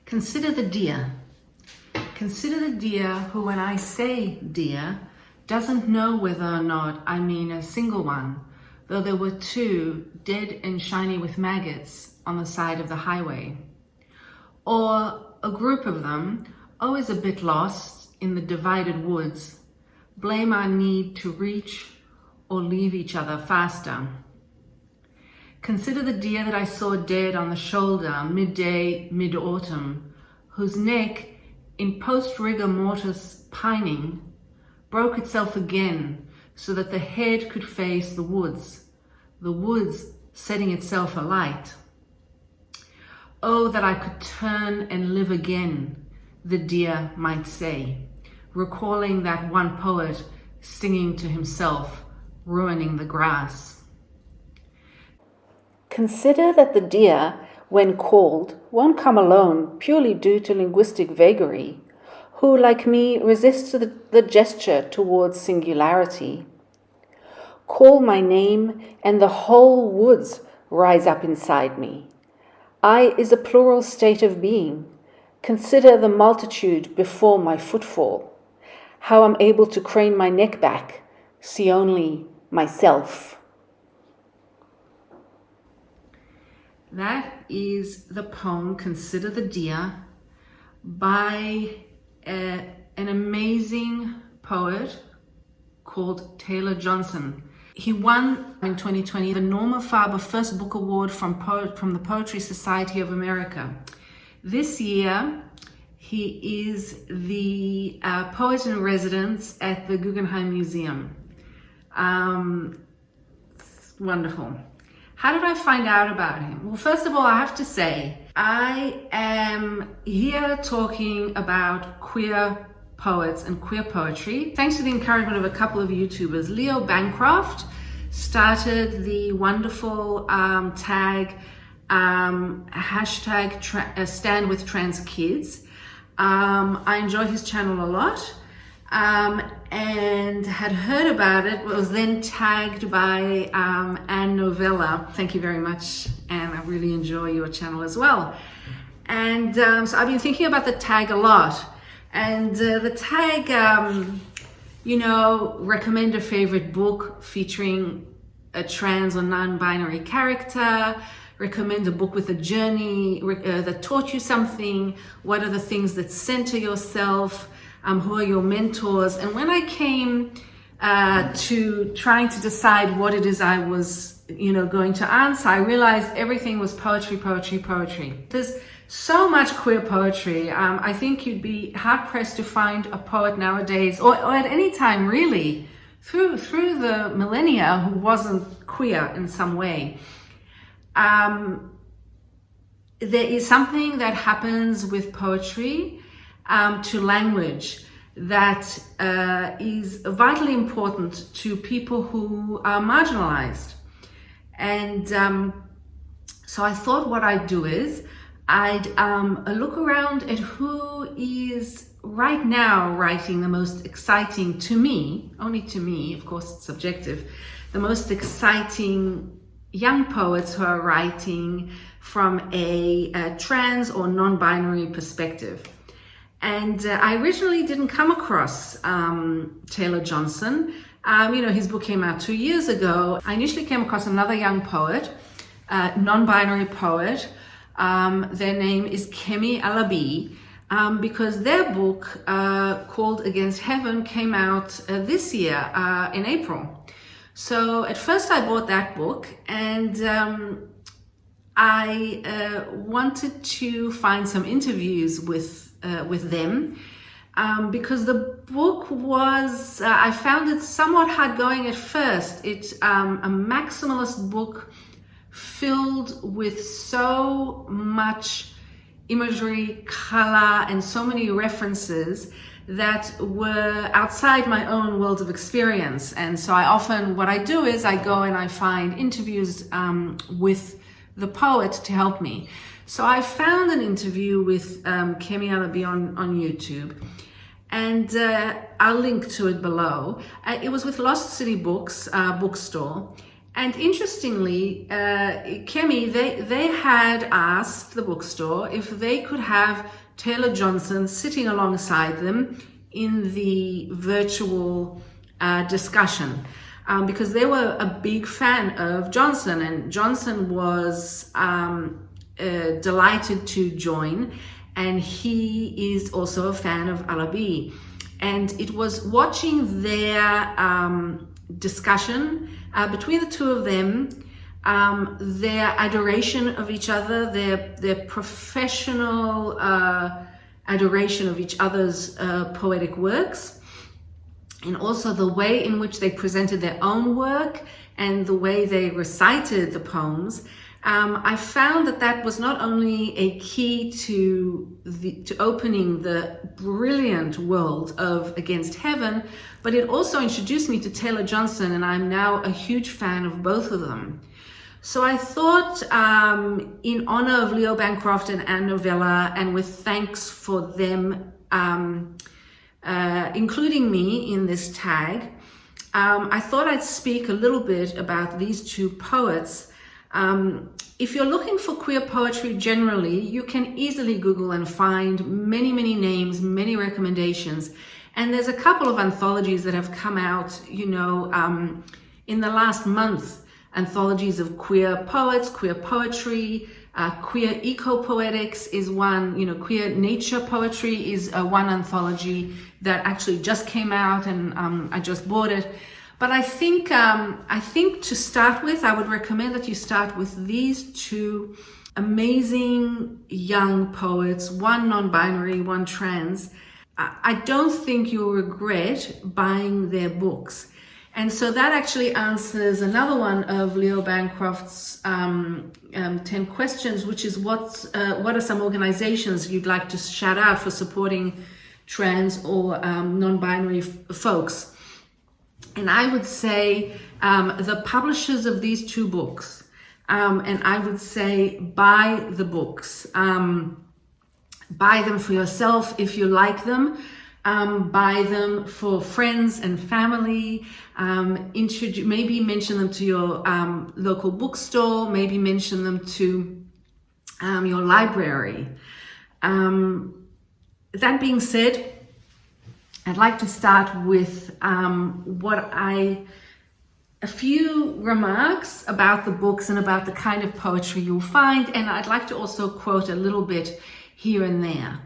Consider the deer. Consider the deer who, when I say deer, doesn't know whether or not I mean a single one, though there were two dead and shiny with maggots on the side of the highway. Or a group of them, always a bit lost in the divided woods, blame our need to reach or leave each other faster. Consider the deer that I saw dead on the shoulder midday, mid-autumn, whose neck, in post-rigor mortis pining, broke itself again so that the head could face the woods setting itself alight. Oh, that I could turn and live again, the deer might say, recalling that one poet singing to himself, ruining the grass. Consider that the deer, when called, won't come alone purely due to linguistic vagary, who, like me, resists the gesture towards singularity. Call my name, and the whole woods rise up inside me. I is a plural state of being. Consider the multitude before my footfall, how I'm able to crane my neck back, see only myself. That is the poem Consider the Deer by an amazing poet called Taylor Johnson. He won in 2020 the Norma Farber First Book Award from the Poetry Society of America. This year, he is the poet in residence at the Guggenheim Museum. Wonderful. How did I find out about him? Well, first of all, I have to say, I am here talking about queer poets and queer poetry, thanks to the encouragement of a couple of YouTubers. Leo Bancroft started the wonderful hashtag Stand With Trans Kids. I enjoy his channel a lot. And had heard about it, was then tagged by Anne Novella. Thank you very much, Anne. I really enjoy your channel as well. And so I've been thinking about the tag a lot. And the tag, recommend a favorite book featuring a trans or non-binary character, recommend a book with a journey that taught you something, what are the things that center yourself, who are your mentors. And when I came to trying to decide what it is I was, going to answer, I realized everything was poetry, poetry, poetry. There's so much queer poetry. I think you'd be hard pressed to find a poet nowadays, or at any time really, through the millennia, who wasn't queer in some way. There is something that happens with poetry to language that is vitally important to people who are marginalized. And so I thought what I'd do is I'd look around at who is right now writing the most exciting, to me, only to me, of course it's subjective, the most exciting young poets who are writing from a trans or non-binary perspective. And I originally didn't come across Taylor Johnson. His book came out 2 years ago. I initially came across another young poet, non-binary poet. Their name is Kemi Alabi, because their book called Against Heaven came out this year in April. So at first I bought that book, and I wanted to find some interviews with them, because the book was, I found it somewhat hard going at first. It's a maximalist book filled with so much imagery, color, and so many references that were outside my own world of experience. And so what I do is I go and I find interviews with the poet to help me. So I found an interview with Kemi Alabi on YouTube, and I'll link to it below. It was with Lost City Books bookstore, And interestingly, Kemi, they had asked the bookstore if they could have Taylor Johnson sitting alongside them in the virtual discussion, because they were a big fan of Johnson, and Johnson was delighted to join, and he is also a fan of Alabi. And it was watching their discussion between the two of them, their adoration of each other, their professional adoration of each other's poetic works, and also the way in which they presented their own work and the way they recited the poems. I found that was not only a key to opening the brilliant world of Against Heaven, but it also introduced me to Taylor Johnson, and I'm now a huge fan of both of them. So I thought, in honor of Leo Bancroft and Anne Novella, and with thanks for them including me in this tag, I thought I'd speak a little bit about these two poets. If you're looking for queer poetry generally, you can easily Google and find many, many names, many recommendations. And there's a couple of anthologies that have come out, in the last month. Anthologies of queer poets, queer poetry, queer eco-poetics is one, queer nature poetry is one anthology that actually just came out, and I just bought it. But I think to start with, I would recommend that you start with these two amazing young poets, one non-binary, one trans. I don't think you'll regret buying their books. And so that actually answers another one of Leo Bancroft's 10 questions, which is what are some organizations you'd like to shout out for supporting trans or non-binary folks? And I would say the publishers of these two books, and I would say buy the books. Buy them for yourself if you like them. Buy them for friends and family. Maybe mention them to your local bookstore. Maybe mention them to your library. That being said, I'd like to start with a few remarks about the books and about the kind of poetry you'll find, and I'd like to also quote a little bit here and there.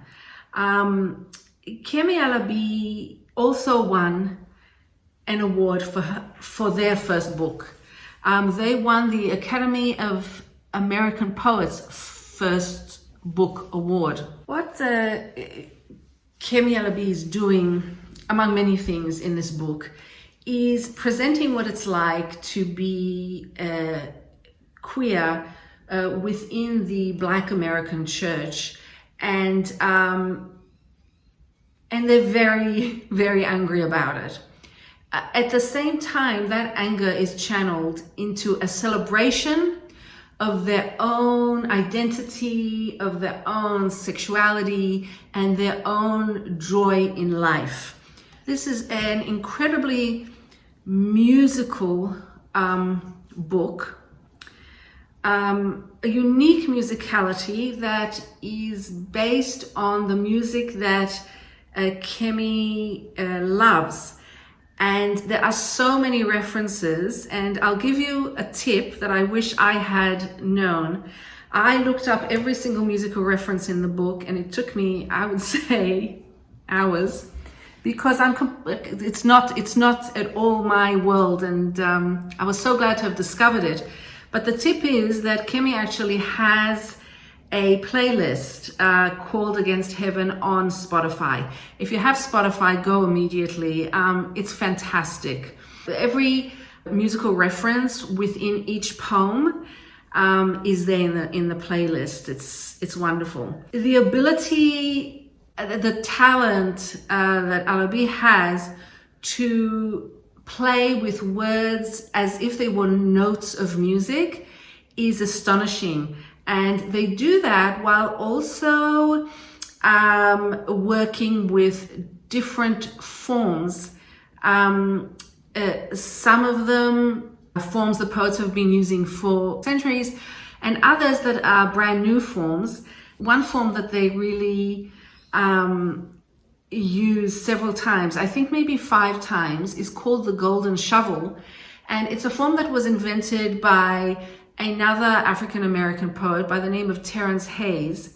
Kemi Alabi also won an award for their first book. They won the Academy of American Poets First Book Award. What Kemi Alabi is doing, among many things in this book, is presenting what it's like to be queer within the Black American church, and they're very, very angry about it. At the same time, that anger is channeled into a celebration of their own identity, of their own sexuality, and their own joy in life. This is an incredibly musical book, a unique musicality that is based on the music that Kemi loves. And there are so many references, and I'll give you a tip that I wish I had known. I looked up every single musical reference in the book, and it took me, I would say, hours, because it's not at all my world, and I was so glad to have discovered it. But the tip is that Kemi actually has a playlist called Against Heaven on Spotify. If you have Spotify, go immediately. It's fantastic. Every musical reference within each poem is there in the playlist. It's wonderful. The ability, the talent that Alabi has to play with words as if they were notes of music is astonishing. And they do that while also working with different forms. Some of them forms the poets have been using for centuries, and others that are brand new forms. One form that they really use several times, I think maybe 5 times, is called the golden shovel. And it's a form that was invented by another African American poet by the name of Terence Hayes.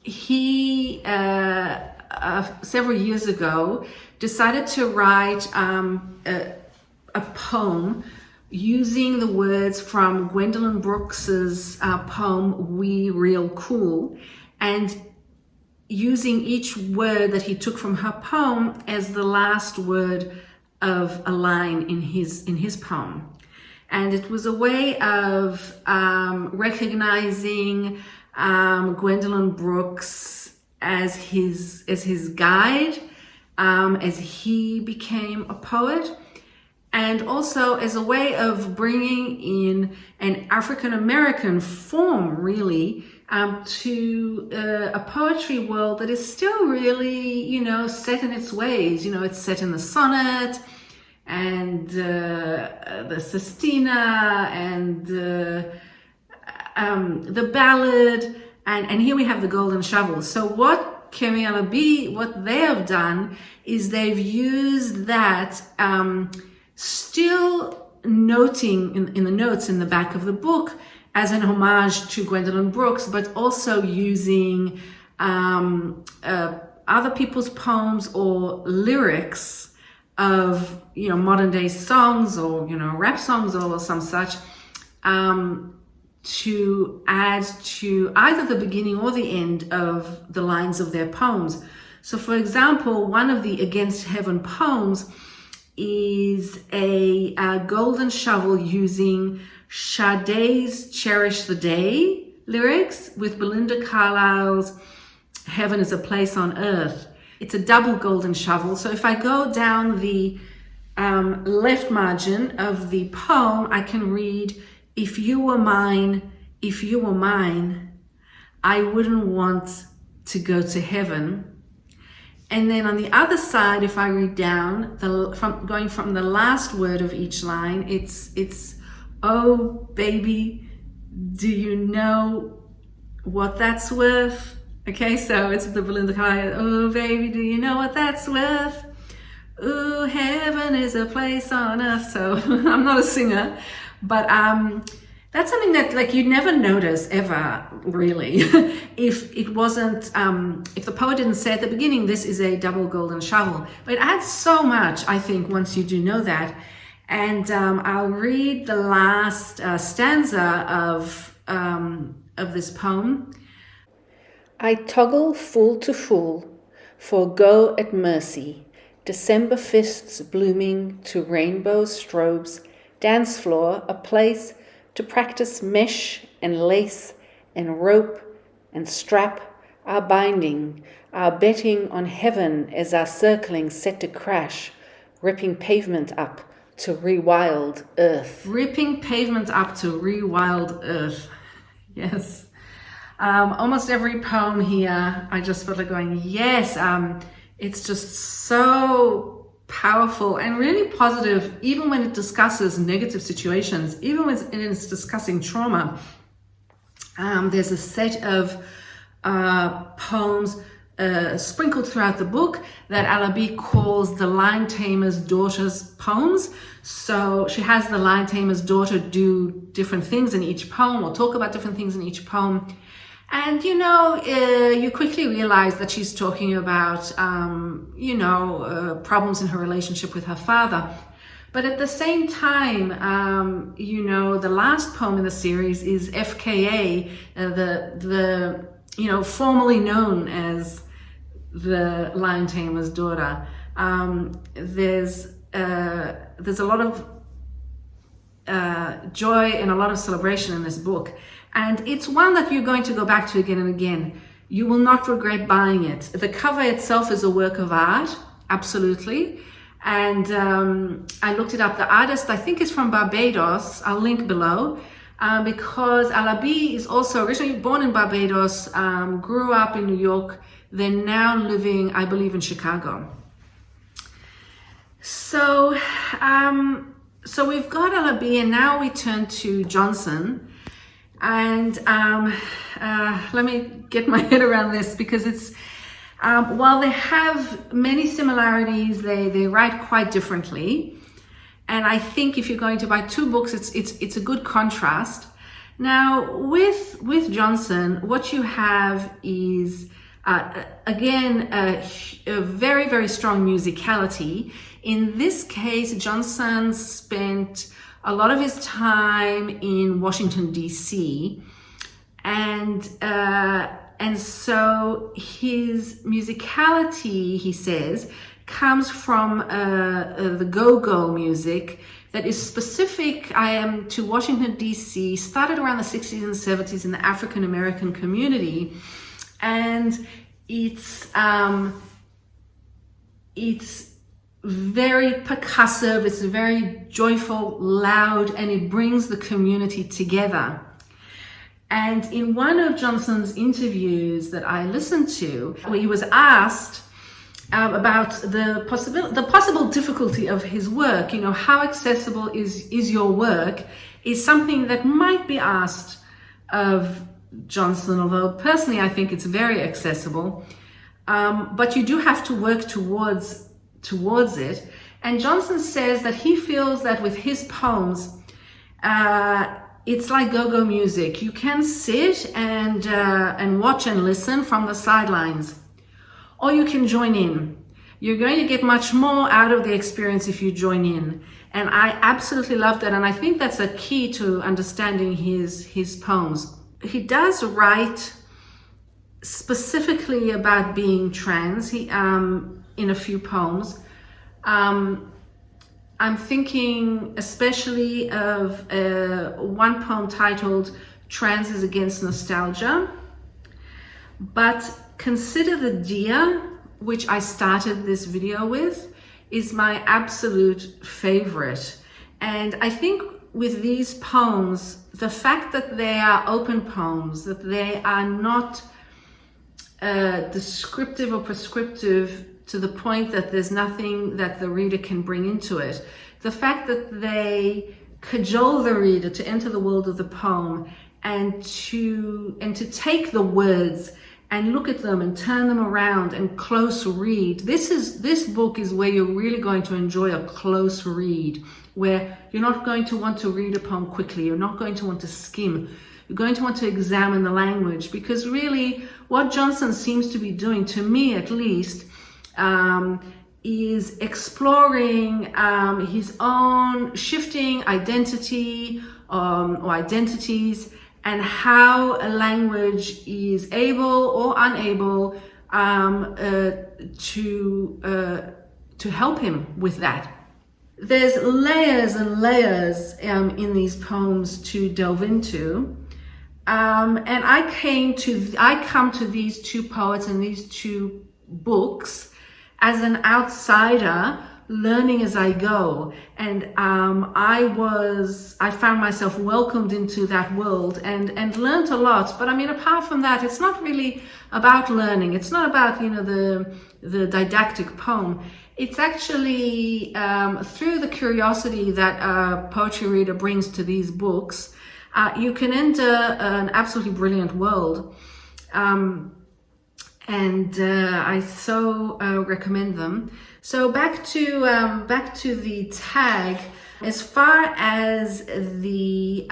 He several years ago decided to write a poem using the words from Gwendolyn Brooks's poem We Real Cool, and using each word that he took from her poem as the last word of a line in his poem. And it was a way of recognizing Gwendolyn Brooks as his guide as he became a poet, and also as a way of bringing in an African American form, really, to a poetry world that is still really, set in its ways. It's set in the sonnet and the sestina and the ballad, and here we have the golden shovel. So what Kemi Alabi, what they have done is they've used that, still noting in the notes in the back of the book as an homage to Gwendolyn Brooks, but also using other people's poems or lyrics of modern day songs or rap songs or some such, to add to either the beginning or the end of the lines of their poems. So for example, one of the Against Heaven poems is a golden shovel using Sade's Cherish the Day lyrics with Belinda Carlisle's Heaven is a Place on Earth. It's a double golden shovel. So if I go down the left margin of the poem, I can read, if you were mine, I wouldn't want to go to heaven. And then on the other side, if I read down, going from the last word of each line, it's oh baby, do you know what that's worth? Okay, so it's the Belinda Carlisle, oh baby, do you know what that's worth? Ooh, heaven is a place on earth. So I'm not a singer, but that's something that you'd never notice ever, really, if it wasn't, if the poet didn't say at the beginning, this is a double golden shovel. But it adds so much, I think, once you do know that. And I'll read the last stanza of this poem. I toggle fool to fool, forego at mercy, December fists blooming to rainbow strobes, dance floor, a place to practice mesh and lace and rope and strap, our binding, our betting on heaven as our circling set to crash, ripping pavement up to rewild earth. Ripping pavement up to rewild earth. Yes. Almost every poem here, I just felt like going, yes. It's just so powerful and really positive, even when it discusses negative situations, even when it's discussing trauma. There's a set of poems sprinkled throughout the book that Alabi calls the Lion Tamer's daughter's poems. So she has the Lion Tamer's daughter do different things in each poem or talk about different things in each poem. And, you quickly realize that she's talking about, problems in her relationship with her father. But at the same time, the last poem in the series is FKA, formerly known as the Lion Tamer's daughter. There's a lot of joy and a lot of celebration in this book. And it's one that you're going to go back to again and again. You will not regret buying it. The cover itself is a work of art, absolutely. And I looked it up. The artist, I think, is from Barbados. I'll link below. Because Alabi is also originally born in Barbados, grew up in New York, they're now living, I believe, in Chicago. So So we've got Alabi, and now we turn to Johnson. And let me get my head around this, because it's while they have many similarities, they write quite differently. And I think if you're going to buy two books, it's a good contrast. Now with Johnson, what you have is again a very, very strong musicality. In this case, Johnson spent a lot of his time in Washington, D.C., and so his musicality, he says, comes from the go-go music that is specific to Washington, D.C., started around the 60s and 70s in the African American community, and it's very percussive, it's very joyful, loud, and it brings the community together. And in one of Johnson's interviews that I listened to, where he was asked about the possible difficulty of his work, you know, how accessible is your work, is something that might be asked of Johnson, although personally I think it's very accessible, but you do have to work towards it. And Johnson says that he feels that with his poems, it's like go-go music. You can sit and watch and listen from the sidelines, or you can join in. You're going to get much more out of the experience if you join in. And I absolutely love that, and I think that's a key to understanding his poems. He does write specifically about being trans. He in a few poems. I'm thinking especially of one poem titled "Trans is Against Nostalgia." But "Consider the Deer," which I started this video with, is my absolute favorite. And I think with these poems, the fact that they are open poems, that they are not descriptive or prescriptive to the point that there's nothing that the reader can bring into it. The fact that they cajole the reader to enter the world of the poem and to take the words and look at them and turn them around and close read. This book is where you're really going to enjoy a close read, where you're not going to want to read a poem quickly, you're not going to want to skim, you're going to want to examine the language, because really what Johnson seems to be doing, to me at least, is exploring his own shifting identity or identities, and how a language is able or unable to help him with that. There's layers and layers in these poems to delve into. And I come to these two poets and these two books as an outsider, learning as I go. And I found myself welcomed into that world and learned a lot. But I mean, apart from that, it's not really about learning. It's not about, you know, the didactic poem. It's actually through the curiosity that a poetry reader brings to these books, you can enter an absolutely brilliant world. And I so recommend them. So back to the tag. As far as the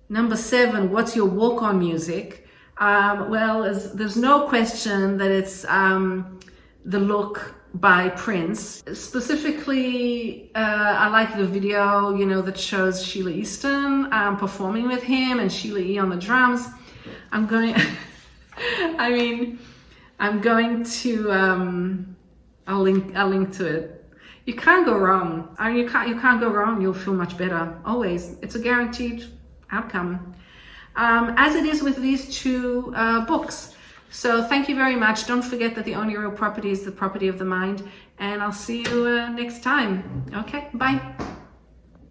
number 7, what's your walk-on music? Well, there's no question that it's The Look by Prince. Specifically, I like the video, you know, that shows Sheila Easton performing with him and Sheila E on the drums. I'm going to I'll link to it. You can't go wrong. I mean, you can't go wrong. You'll feel much better. Always. It's a guaranteed outcome. As it is with these two books. So thank you very much. Don't forget that the only real property is the property of the mind. And I'll see you next time. Okay, bye.